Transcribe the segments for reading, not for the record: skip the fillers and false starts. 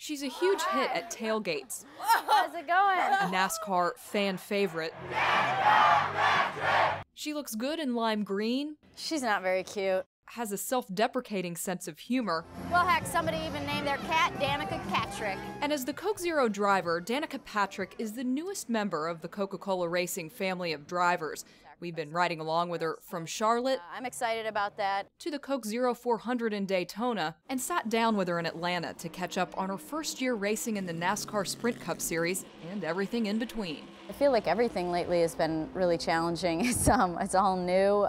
She's a huge hit at tailgates. How's it going? A NASCAR fan favorite. She looks good in lime green. She's not very cute. Has a self-deprecating sense of humor. Well, heck, somebody even named their cat Danica Patrick. And as the Coke Zero driver, Danica Patrick is the newest member of the Coca-Cola racing family of drivers. We've been riding along with her from Charlotte I'm excited about that. to the Coke Zero 400 in Daytona, and sat down with her in Atlanta to catch up on her first year racing in the NASCAR Sprint Cup Series and everything in between. I feel like everything lately has been really challenging. It's all new,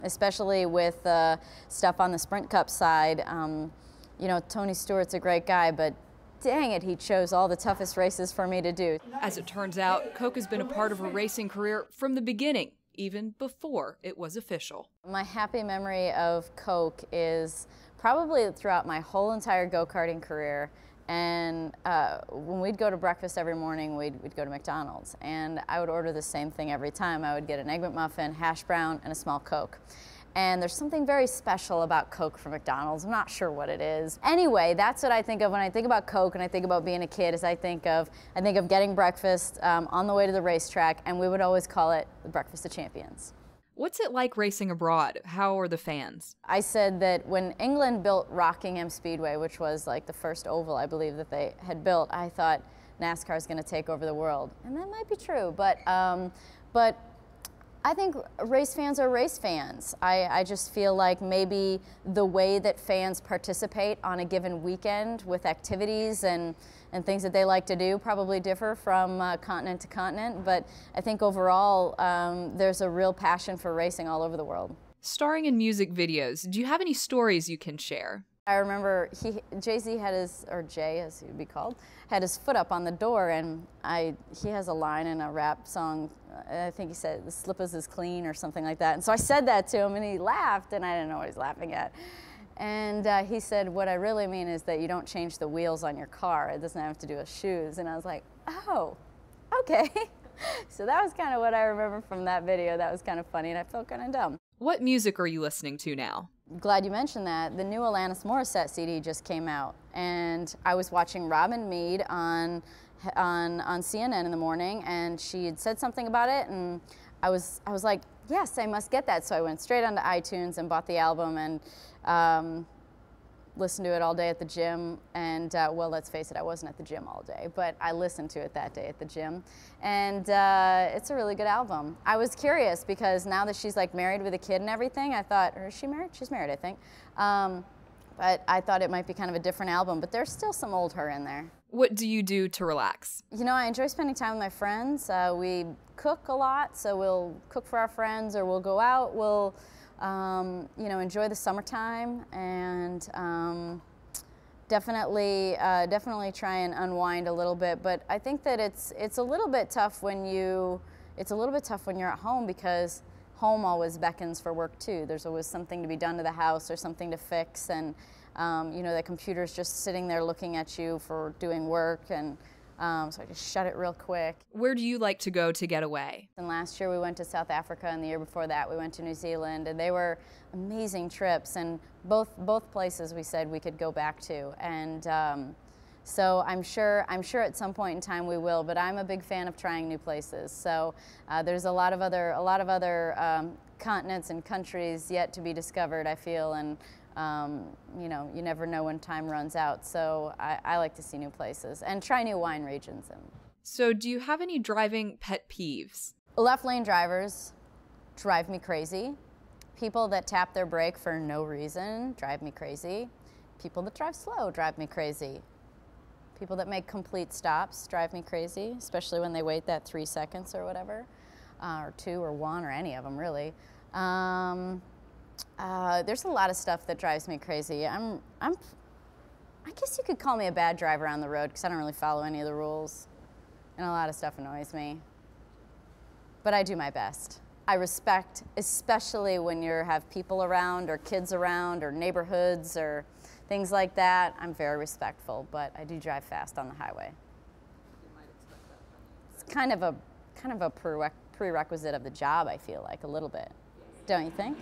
especially with stuff on the Sprint Cup side. You know, Tony Stewart's a great guy, but dang it, he chose all the toughest races for me to do. As it turns out, Coke has been a part of her racing career from the beginning, even before it was official. My happy memory of Coke is probably throughout my whole entire go-karting career. And when we'd go to breakfast every morning, we'd go to McDonald's. And I would order the same thing every time. I would get an Egg McMuffin, hash brown, and a small Coke. And there's something very special about Coke from McDonald's. I'm not sure what it is. Anyway, that's what I think of when I think about Coke and I think about being a kid, is I think of getting breakfast on the way to the racetrack, and we would always call it the Breakfast of Champions. What's it like racing abroad? How are the fans? I said that when England built Rockingham Speedway, which was like the first oval I believe that they had built, I thought NASCAR is going to take over the world. And that might be true, but I think race fans are race fans. I just feel like maybe the way that fans participate on a given weekend with activities and things that they like to do probably differ from continent to continent, but I think overall there's a real passion for racing all over the world. Starring in music videos, do you have any stories you can share? I remember Jay-Z had his, or Jay as he would be called, had his foot up on the door, and he has a line in a rap song, I think he said, "The slippers is clean," or something like that. And so I said that to him, and he laughed, and I didn't know what he's laughing at. And he said, "What I really mean is that you don't change the wheels on your car. It doesn't have to do with shoes." And I was like, oh, okay. So that was kind of what I remember from that video. That was kind of funny, and I felt kind of dumb. What music are you listening to now? Glad you mentioned that. The new Alanis Morissette CD just came out, and I was watching Robin Meade on CNN in the morning, and she had said something about it, and I was like, yes, I must get that. So I went straight onto iTunes and bought the album and listened to it all day at the gym. And well, let's face it, I wasn't at the gym all day, but I listened to it that day at the gym, and it's a really good album. I was curious because now that she's like married with a kid and everything, I thought, or is she married? She's married, I think. But I thought it might be kind of a different album, but there's still some old her in there. What do you do to relax? You know, I enjoy spending time with my friends. We cook a lot, so we'll cook for our friends, or we'll go out. We'll, you know, enjoy the summertime, and definitely try and unwind a little bit. But I think that it's a little bit tough when you're at home, because home always beckons for work too. There's always something to be done to the house or something to fix, and you know, the computer's just sitting there looking at you for doing work, and so I just shut it real quick. Where do you like to go to get away? And last year we went to South Africa, and the year before that we went to New Zealand, and they were amazing trips, and both places we said we could go back to, and so I'm sure at some point in time we will, but I'm a big fan of trying new places. So there's a lot of other continents and countries yet to be discovered, I feel, and you know, you never know when time runs out. So I like to see new places and try new wine regions. So do you have any driving pet peeves? Left lane drivers drive me crazy. People that tap their brake for no reason drive me crazy. People that drive slow drive me crazy. People that make complete stops drive me crazy, especially when they wait that 3 seconds or whatever, or 2 or 1 or any of them really. There's a lot of stuff that drives me crazy. I guess you could call me a bad driver on the road, because I don't really follow any of the rules, and a lot of stuff annoys me. But I do my best. I respect, especially when you have people around or kids around or neighborhoods or things like that. I'm very respectful, but I do drive fast on the highway. You might expect that from you. It's kind of a prerequisite of the job, I feel like, a little bit. Don't you think?